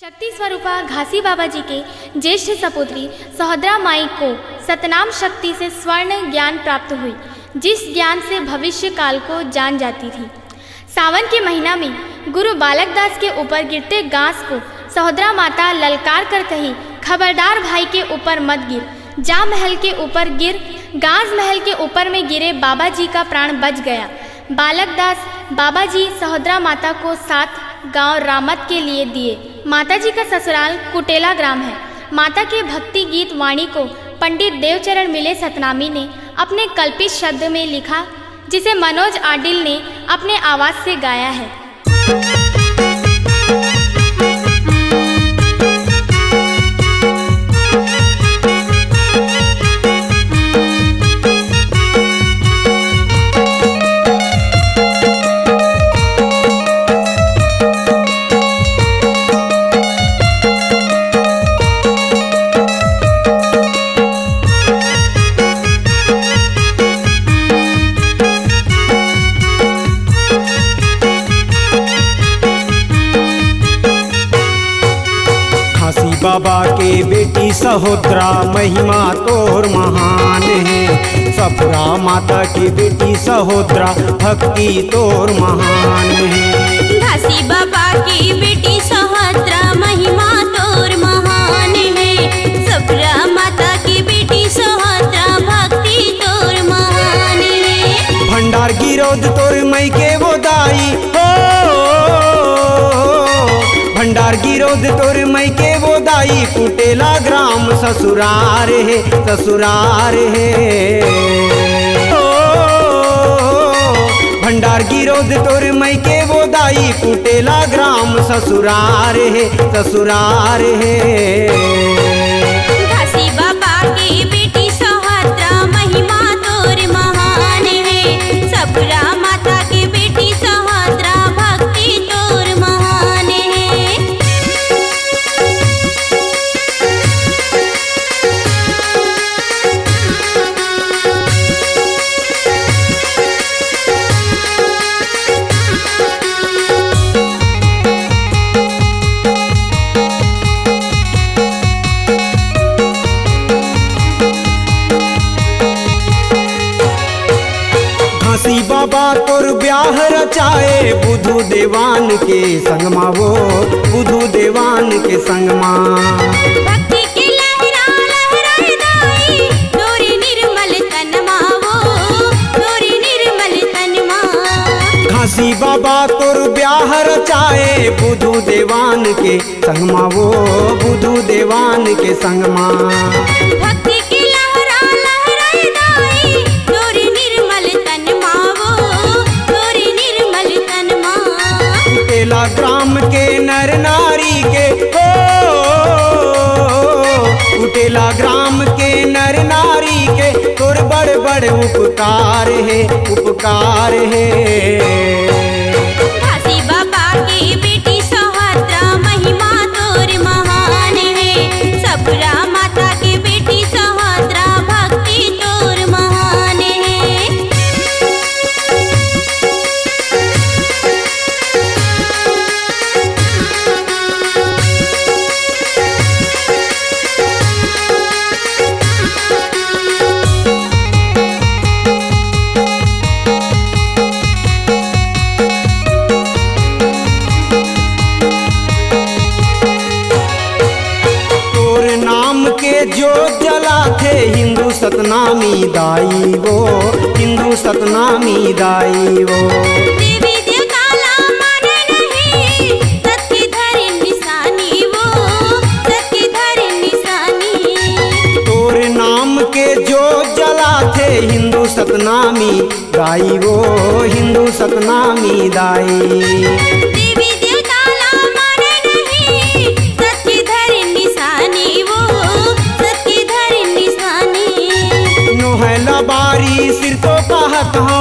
शक्ति स्वरूपा घासी बाबा जी के ज्येष्ठ सपुत्री सहोदरा माई को सतनाम शक्ति से स्वर्ण ज्ञान प्राप्त हुई, जिस ज्ञान से भविष्य काल को जान जाती थी। सावन के महीना में गुरु बालक दास के ऊपर गिरते गांस को सहोदरा माता ललकार कर कही, खबरदार भाई के ऊपर मत गिर, जा महल के ऊपर गिर। गांस महल के ऊपर में गिरे, बाबा जी का प्राण बच गया। बालक दास बाबा जी सहोदरा माता को 7 गांव रामत के लिए दिए। माता जी का ससुराल कुटेला ग्राम है। माता के भक्ति गीत वाणी को पंडित देवचरण मिले सतनामी ने अपने कल्पित शब्द में लिखा, जिसे मनोज आडिल ने अपने आवाज से गाया है। बाबा के बेटी सहोदरा महिमा तोर महान है। सपुरा माता की बेटी सहोदरा भक्ति तोर महान है। घासी बाबा की बेटी सहोदरा महिमा तोर महान है। सपुरा माता की बेटी सहोदरा भक्ति तोर महान है। भंडार गिरोद तोर मई के वो दाई हो, भंडार गिरोद तोर मई के वो दाई। कुटेला ग्राम ससुरार है, ससुरार है। ओ भंडार गिरोद तोर मई के वो दाई। कुटेला ग्राम ससुरार है, ससुरार है। घासी बाबा की बेटी सहोदरा महिमा तोर महान है। सपुरा माता की बेटी सहोदरा भक्ति तोर महान है। घासी बाबा तोर ब्याह रचाए बुधु देवान के संगमा वो, बुधु देवान के संगमा। भक्ति की लहरा लहराए दाई, तोरी निर्मल तनमा वो, तोरी निर्मल तनमा। घासी बाबा तोर ब्याह रचाए बुधु देवान के संगमा वो, बुधु देवान के संगमा। भक्ति की लहरा लहराए दाई, तोरी निर्मल तनमा वो, तोरी निर्मल तनमा। कुटेला ग्राम के नर नारी के हो, कुटेला ग्राम के नर नारी के तोर बड़ बड़ उपकार है, उपकार है। घासी बाबा की बेटी सहोदरा महिमा तोर महान है। सपुरा माता की बेटी सहोदरा भक्ति तोर महान है। तोर नाम के जो जला थे हिंदू सतनामी दाई वो, हिंदू सतनामी दाई वो। देवी देवता ला माने नहीं, सत्य धरि निशानी वो, सत्य धरि निशानी। तोर नाम के जो जला थे हिंदू सतनामी दाई वो, हिंदू सतनामी दाई। देवी देवता ला माने नहीं, सत्य धरि निशानी वो, सत्य धरि निशानी। नोहला बारी सिर तो कहत हो,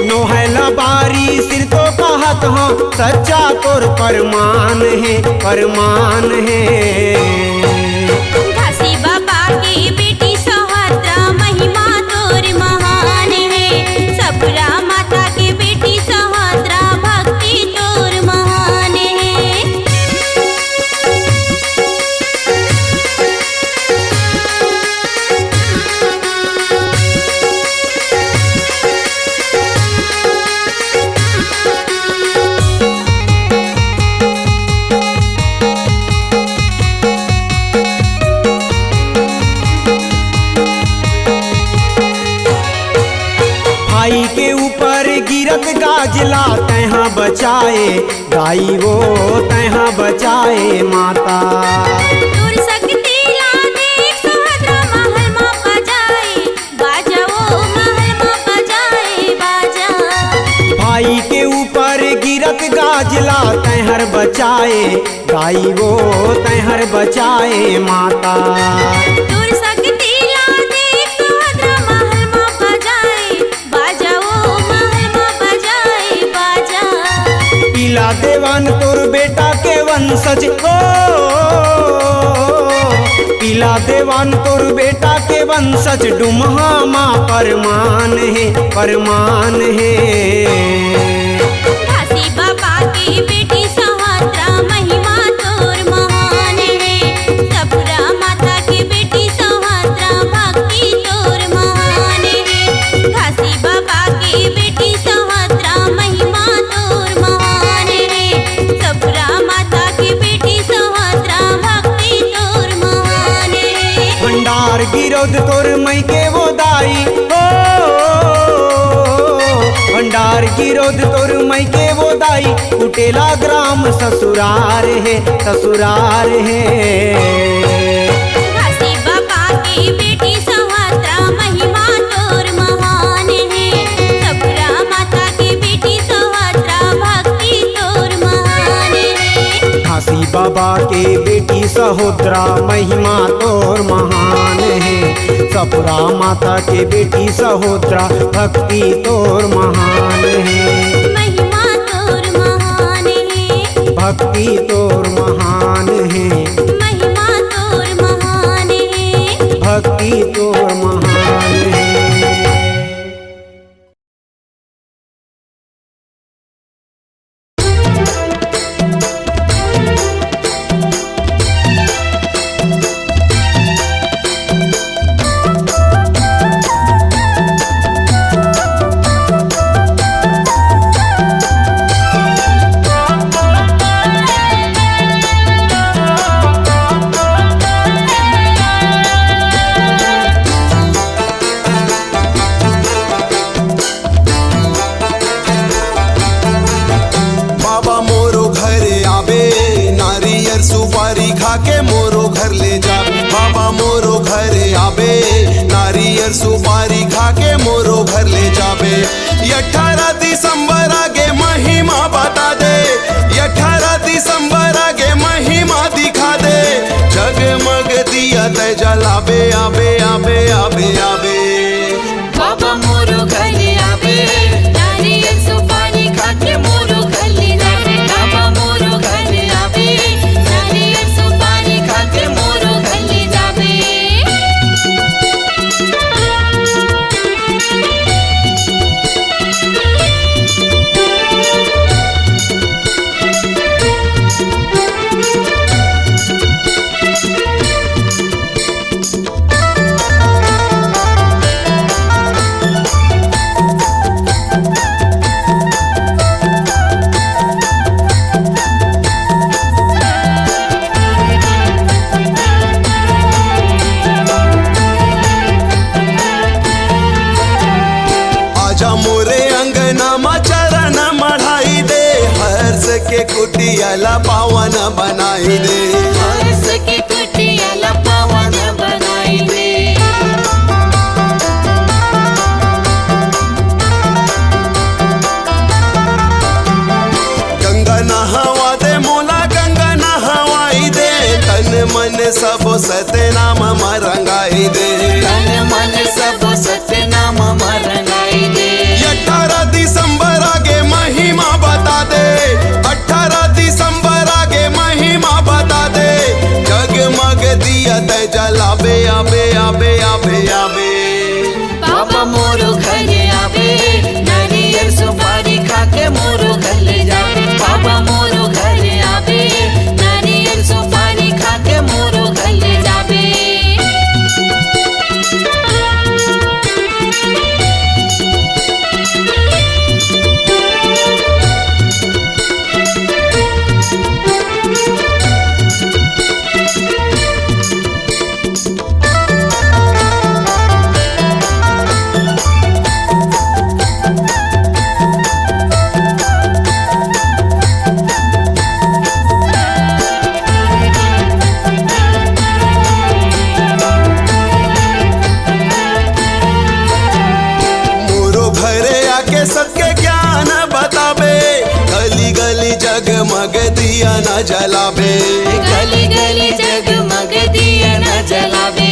नोहला बारी सिर तो कहत हो। सच्चा तोर परमान है, परमान है। घासी बाबा की बेटी सहोदरा महिमा तोर महान है। सपुरा माता की बेटी सहोदरा भक्ति तोर महान गाजला तैहा बचाए गाई वो तैहा बचाए माता। तोर शक्ति ला देख सुभद्रा महल में बजाए बाजा, वो महल में बजाए बाजा। भाई के ऊपर गिरत गाजला तैहर बचाए गाई वो तैहर बचाए माता। तोर शक्ति ला देख सुभद्रा महल में बजाए बाजा, वो महल में बजाए बाजा। पीला देवान तोर बेटा के वंशज हो, पीला देवान तोर बेटा के वंशज डुमहा माँ परमान है परमान है। घासी बाबा की बेटी सुभद्रा महिमा तोर महान है। सपुरा माता की बेटी सुभद्रा भक्ति तोर महान है। घासी बाबा की बेटी सुभद्रा महिमा तोर महान है। सपुरा माता की बेटी सुभद्रा भक्ति तोर महान है। भंडार गिरोध तोर मई के वो दाई हो, भंडार गिरोध तोर मई के वो दाई। कुटेला ग्राम ससुरार है ससुरार है। घासी बाबा की बेटी सुभद्रा महिमा तोर महान है। सपुरा माता की बेटी सुभद्रा भक्ति तोर महान है। घासी बाबा के बेटी सहोदरा महिमा तोर महान है। सपुरा माता के बेटी सहोदरा भक्ति तोर महान है। महिमा तोर महान है। भक्ति तोर महान है। महिमा तोर महान है। भक्ति तोर महान है। सुपारी खा के मोरो घर ले जा। बाबा मोरो घर आबे नारियल सुपारी खा के मोरो घर ले जाबे। 18 दिसंबर आगे महिमा बता दे, 18 दिसंबर आगे महिमा दिखा दे। जगमग दिया ते जलाबे आबे आबे आबे आबे। बाबा मोरो घर आबे नारियल सुपारी खा के मोरो घर ले जाबे। बाबा मोरो घर आबे नारियल सुपारी खा के मोरो घर ले जाबे। के कुटियाला पावन बनाई दे, हर्ष के कुटियाला पावन बनाई दे। गंगा नहावा दे मोला गंगा नहवाई दे। तन मन सब सतनाम रंगाई दे, तन मन सब सतनाम रंगाई दे। 18 दिसंबर आगे महिमा बता दे, 18 दिसंबर आगे महिमा बता दे। जगमग दिया ते जलाबे आबे आबे आबे आबे। बाबा मोरो घर आबे नारियल सुपारी खा के मोरो घर ले जाबे। बाबा मोरो घर आबे नारियल सुपारी खा के मोरो घर ले जाबे। जगमग दिया न जलावे। गली गली जगमग दिया न जलावे।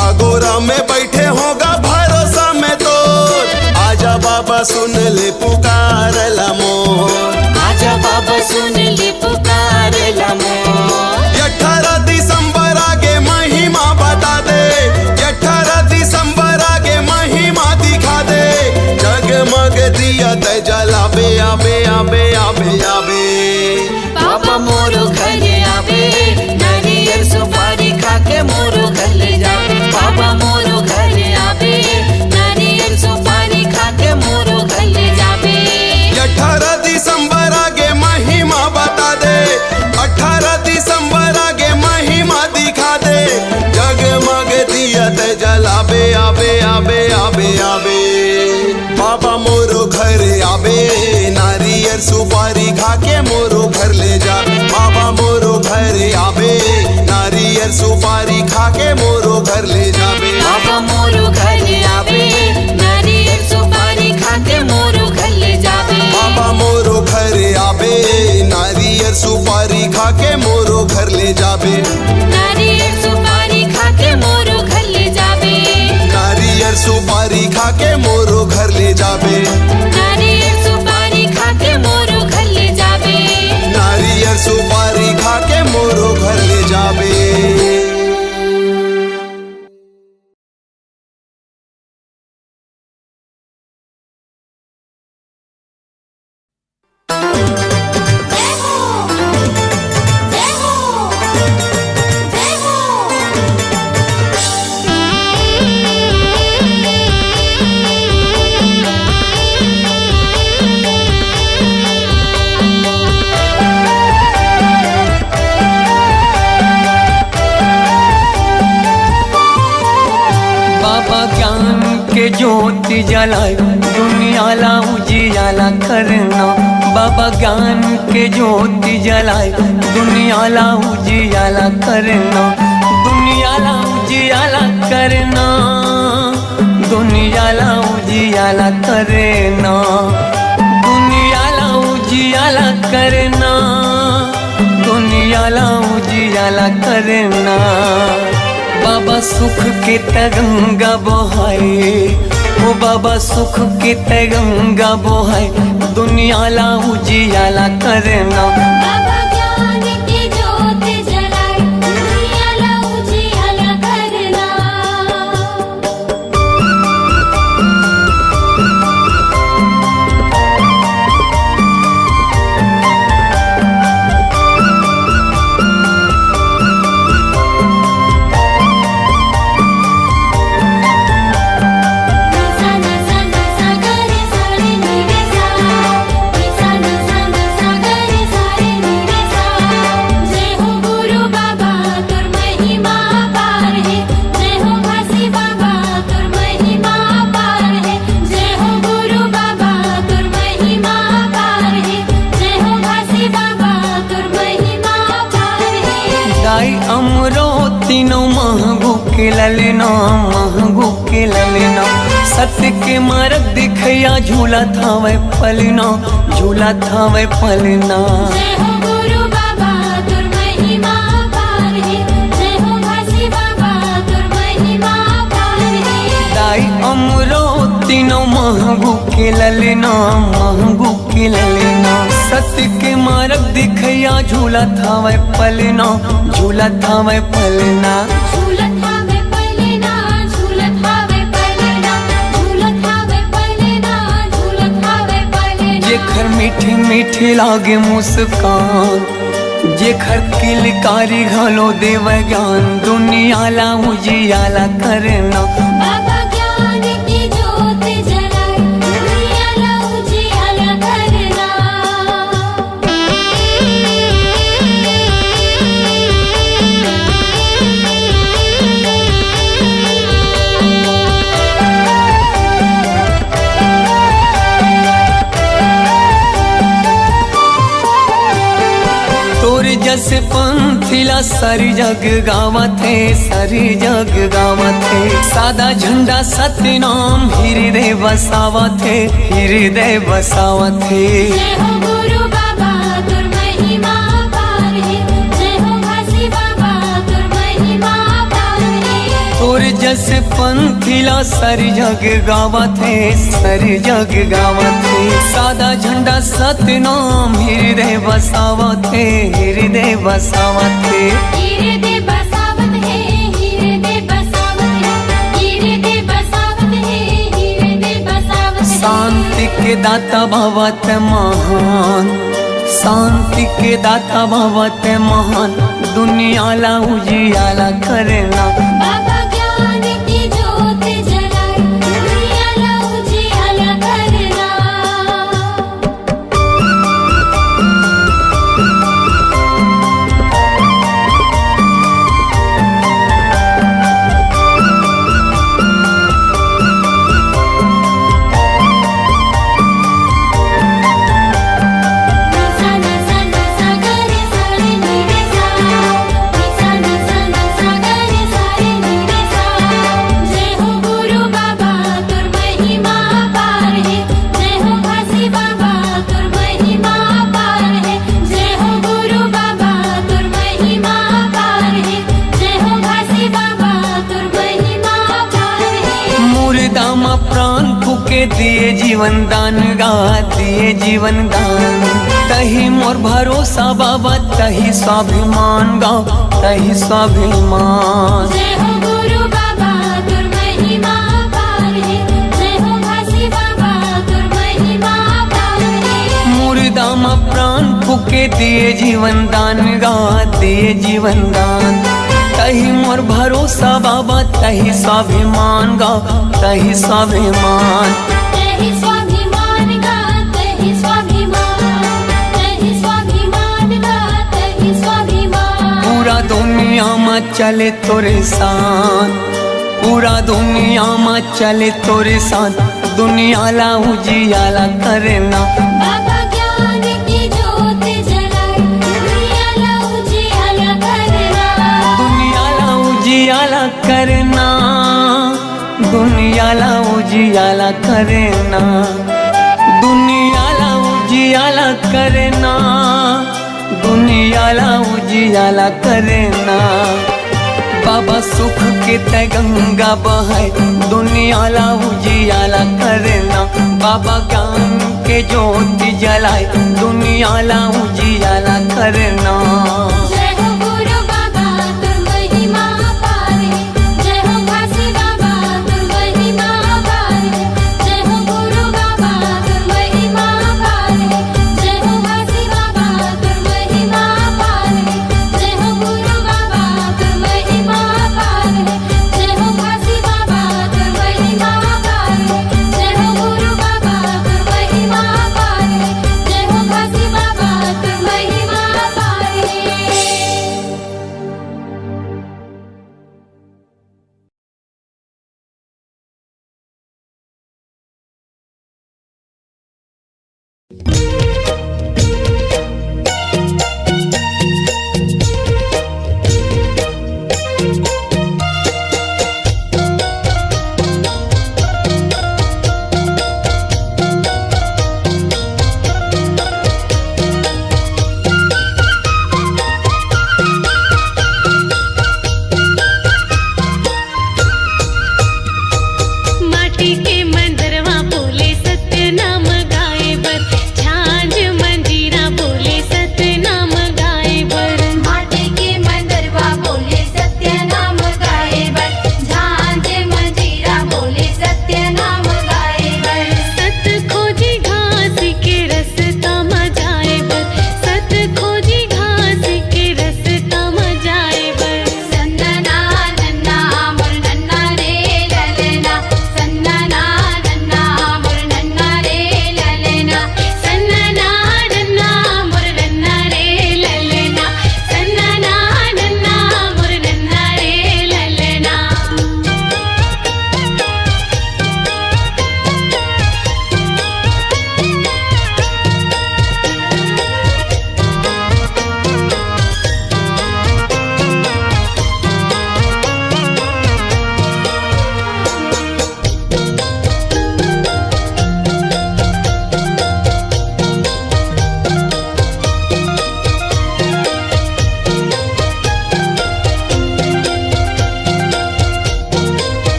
अगोरा में बैठे होगा भरोसा में तो आजा बाबा सुन ले पुकार मोर। आजा बाबा सुन ले पुकार मोर। 18 दिसंबर आगे महिमा बता दे। 18 दिसंबर आगे महिमा दिखा दे। जगमग दिया ते जलावे आबे आबे आबे आबे। बाबा मोरो घर आवे। नारियल सुपारी खा के मोरो घर ले जावे। बाबा मोरो घर आवे। नारियल सुपारी खा के मोरो घर ले जावे। 18 दिसंबर आगे महिमा बता दे। 18 दिसंबर आगे महिमा दिखा दे। जगमग दिया ते जलावे आबे आबे आबे आबे। बाबा मोरो घर आबे। नारियल सुपारी खा के मोरो घर ले जा। बाबा मोरो घर आबे। नारियल सुपारी खा के मोरो घर ले जावे। बाबा मोरो घर आवे। नारियल सुपारी खा के मोरो घर ले जावे। बाबा मोरो घर आबे। नारियल सुपारी खा के मोरो घर ले जावे। नारियल सुपारी खा के मोरो घर ले जावे। नारियल सुपारी खा के मोरो घर ले जावे। नारियल सुपारी खा के मोरो घर ले जावे। नारियल सुपारी खा के मोरो घर ले जावे। बाबा ज्ञान के ज्योति जलाए दुनिया ला उजियाला करना। बाबा ज्ञान के ज्योति जलाए दुनिया ला उजियाला करना। दुनिया ला उजियाला करना। दुनिया ला उजियाला करना। दुनिया ला उजियाला करना। दुनिया ला उजियाला करना। बाबा सुख के तरंगा बहाए। ओ बाबा सुख के तरंगा बहाए दुनिया ला उजियाला करना। बाबा ज्ञान की ज्योत जलाए दुनिया ला उजियाला करना। के ललना महंगू के ललना। सत्य के मार्ग दिखया झूला था वह पलना। झूला था वह पलना। जय हो गुरु बाबा तुर महिमा पार है। जय हो घासी बाबा तुर महिमा पार है। दाई अमरो तीनों महंगू के ललना। महंगू के ललना। सत्य के मार्ग दिखया झूला था वह पलना। झूला था वह पलना। झूलत हावे पलना। झूलत हावे पलना। झूलत हावे पलना। झूलत हावे पलना। जेखर मीठी मीठी लागे मुस्कान। जेखर किलकारी घलो देव ज्ञान। दुनिया ला उजियाला करना। बाबा ज्ञान की ज्योत जलाए दुनिया ला उजियाला करना। तोर जस पंथ पंथिला सारी जग गावत है, सारी जग गावत है। सादा झंडा सतनाम हृदय बसावत है, हृदय बसावत है। जय हो गुरु बाबा तुर महिमा पार है, जय हो घासी बाबा तुर महिमा पार है। और जस पंथिला सारी जग गावत है, सारी जग गावत है। सादा झंडा सतनाम हृदय बसावत है, हृदय बसावत है। हृदय बसावत है, हृदय बसावत है, हृदय बसावत है, हृदय बसावत है। शांति के दाता भवत महान, शांति के दाता भवत महान। दुनियाला उजियाला करना बाबा ज्ञान की ज्योत जलाए, दुनियाला उजियाला करना। जय हो गुरु बाबा तुर महिमा पार है, जय हो घासी बाबा तुर महिमा पार है। जय हो गुरु बाबा तुर महिमा पार है, जय हो घासी बाबा तुर महिमा पार है। मुर्दा मा प्राण फूके दिए जीवन दान गा, दिए जीवन दान। तही मोर भरोसा बाबा, तही स्वाभिमान गा, तही स्वाभिमान। जय हो गुरु बाबा तुर महिमा पार है, जय हो घासी बाबा तुर महिमा पार है। मुर्दा मा प्राण फूके दिए जीवन दान गा, दिए जीवन दान। तही मोर भरोसा बाबा, तही स्वाभिमान गा, तही स्वाभिमान। तहि स्वाभिमान गा, तहि स्वाभिमान, तहि स्वाभिमान गा, तहि स्वाभिमान। पूरा दुनिया में चले तोरे साथ, पूरा दुनिया में चले तोरे साथ। दुनियाला उजियाला करना बाबा ज्ञान की ज्योत जलाए, दुनियाला उजियाला करना। दुनियाला उजियाला करना, दुनियाला उजियाला करना, दुनियाला उजियाला करना, दुनियाला उजियाला करना। बाबा सुख के तय गंगा बहाय, दुनियाला उजियाला करना। बाबा ज्ञान के ज्योति जलाए, दुनियाला उजियाला करना। जय हो गुरु बाबा तुर महिमा पार है, जय हो घासी बाबा तुर महिमा पार है। जय हो गुरु बाबा तुर महिमा पार है, जय हो घासी बाबा तुर महिमा पार है। जय हो गुरु बाबा तुर महिमा पार है, जय हो घासी बाबा तुर महिमा पार है। जय हो गुरु बाबा तुर महिमा पार है, जय हो घासी बाबा तुर महिमा पार है।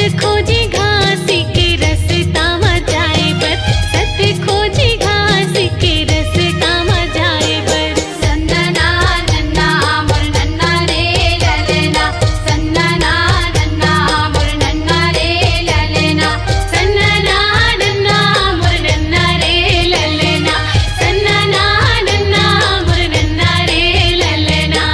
खोजी घास के रस्ता में जाए बर, सत खोजी घास के रस्ता में जाए बर। सन्नना नन्ना मोर नन्ना रे ललना, सन्नना नन्ना मोर नन्ना रे ललना, सन्नना नन्ना मोर नन्ना रे ललना, सन्नना नन्ना मोर नन्ना रे ललना।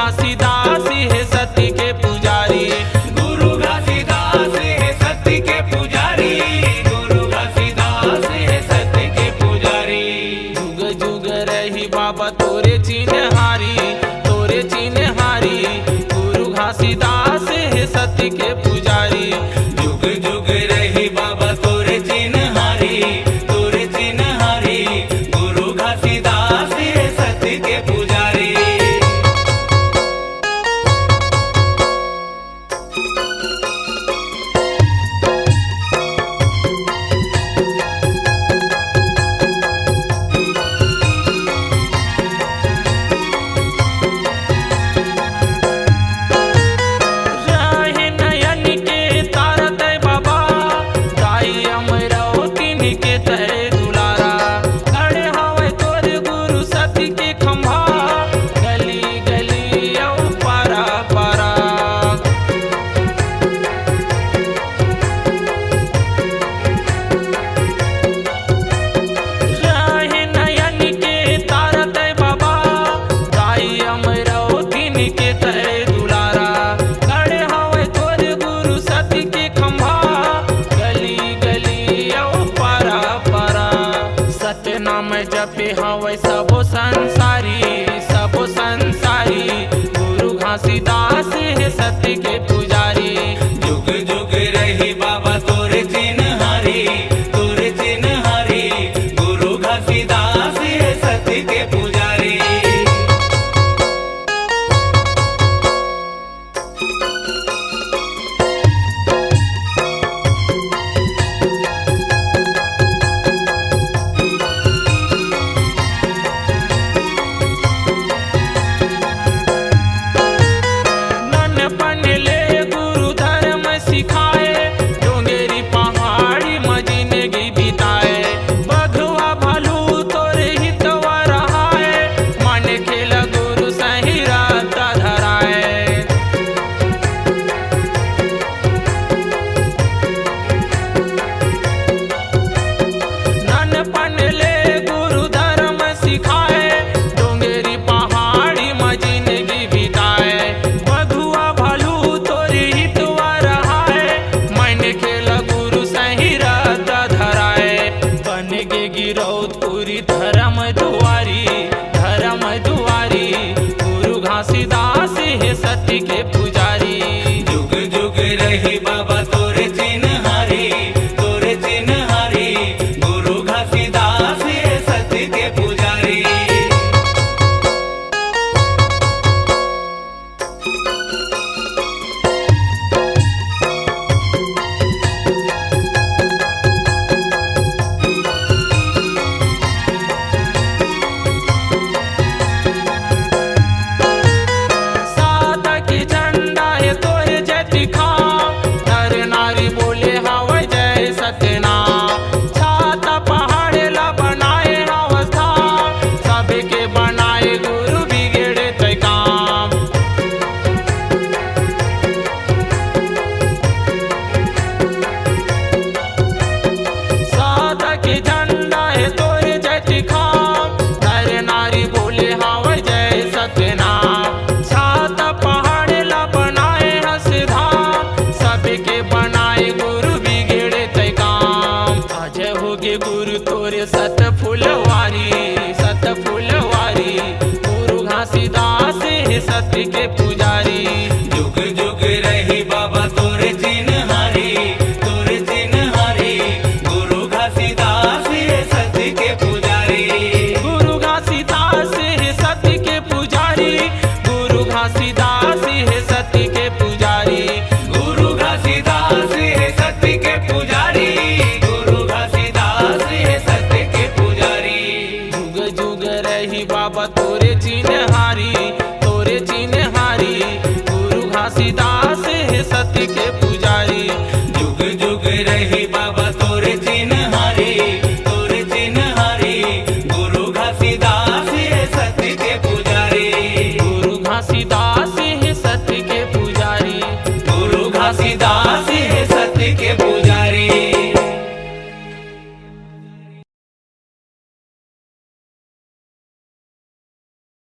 घासीदास है सती के पुजारी, गुरु घासीदास है सती के पुजारी, गुरु घासीदास है सती के पुजारी। जुग जुग रही बाबा तोरे चिन्हारी, तोरे चिन्हारी, गुरु घासीदास है सती के पुजारी। जुग जुग रही बाबा तोरे चिन्हारी, तोरे चिन्हारी, गुरु घासीदास है सती के पुजारी। राहे नयन के तारा तय बाबा, दाई अमरावतीन के तय दुलारा। खड़े हवे तोर गुरु सती के खंभा, गली गली औ पारा पारा। राहे नयन के तारा तय बाबा, दाई अमरावतीन के तय दुलारा। खड़े हवे तोर गुरु सती के खंभा, गली गली औ पारा पारा। सत्य नाम जपे हवे सबो संसारी, सबो संसारी, गुरु घासीदास है सती के पुजारी। जुग जुग रही बाबा तोरे चिन्हारी, तोरे चिन्हारी, गुरु घासीदास है सती के पुजारी। नन्नपन ले गुरु धर्म सिखाए, डोंगेरी पहाड़ी में जिंदगी बिताए। बघवा भालू तोरे हितवा रहाए, मन खेला गुरु सही रात धराए। नन्नपन ले गुरु धर्म सिखाए, डोंगेरी पहाड़ी में जिंदगी बिताए। बघुआ भालू तोरे हितवा रहाए, मन खेला गुरु सही रात धराए। बन गे गिरौदपुरी धर्म दुआरी, धर्म दुआरी, गुरु घासीदास है सती के पुजारी। जुग जुग रही बाबा तोरे चिन्हारी, तोरे चिन्हारी, गुरु घासीदास है सती के पुजारी। सादा के झंडा है तोरे जति खाम, नर नारी बोले हवे जय सत्यनाम। छाता पहाड़ ला बनाए अवस्था, सबके बनाए गुरु बिगड़े तय काम। सादा के झंडा है तोरे जति खाम, नर नारी बोले हवे जय सत्यनाम। छाता पहाड़ ला बनाए हंस धाम, सबके बनाए गुरु बिगड़े तय काम। आज होगे गुरु तोरे सत फुलवारी, सत फुलवारी, गुरु घासीदास है सती के पुजारी। जुग जुग रही बाबा तोरे चिन्हारी, तोरे चिन्हारी, गुरु घासीदास है सती के पुजारी। गुरु घासीदास है सती के पुजारी, गुरु घासीदास है सती के पुजारी। गुरु घासीदास है सती के पुजारी, गुरु घासीदास है सती के पुजारी। जुग जुग रही बाबा तोरे चिन्हारी, तोरे चिन्हारी, गुरु घासीदास है सती के पुजारी। जुग जुग रही बाबा तोरे चिन्हारी, तोरे चिन्हारी, गुरु घासीदास है सती के पुजारी। गुरु घासीदास